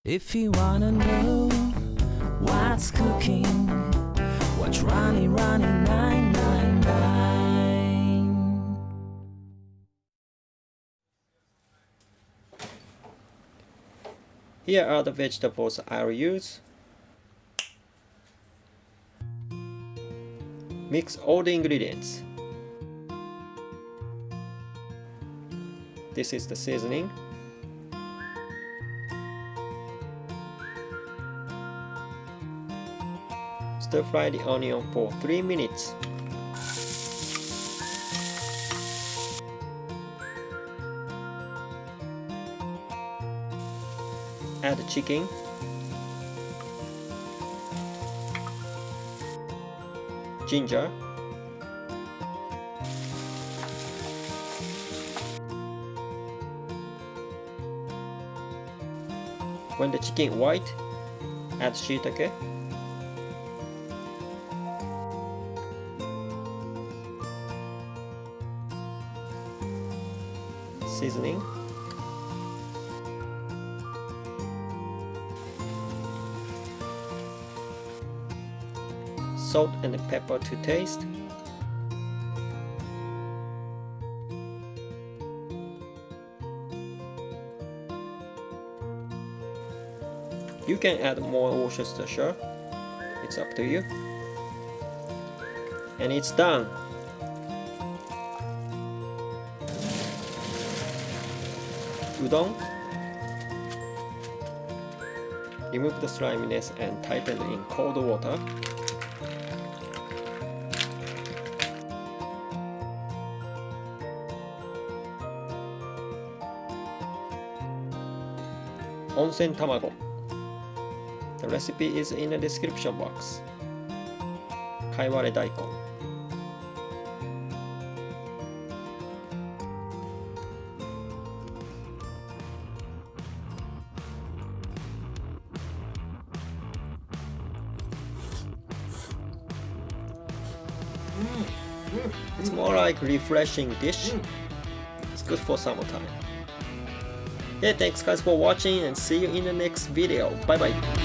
If you wanna know what's cooking, watch Running 999. Here are the vegetables I'll use. Mix all the ingredients. This is the seasoning. Stir fry the onion for 3 minutes. Add the chicken. Ginger. When the chicken white, add shiitake. Seasoning. Salt and pepper to taste. You can add more Worcestershire. It's up to you. And it's done. Udon. Remove the sliminess and tighten in cold water. Onsen tamago. The recipe is in the description box. Kaiware daikon. It's more like refreshing dish. It's good for summertime. Yeah, thanks guys for watching and see you in the next video. Bye bye.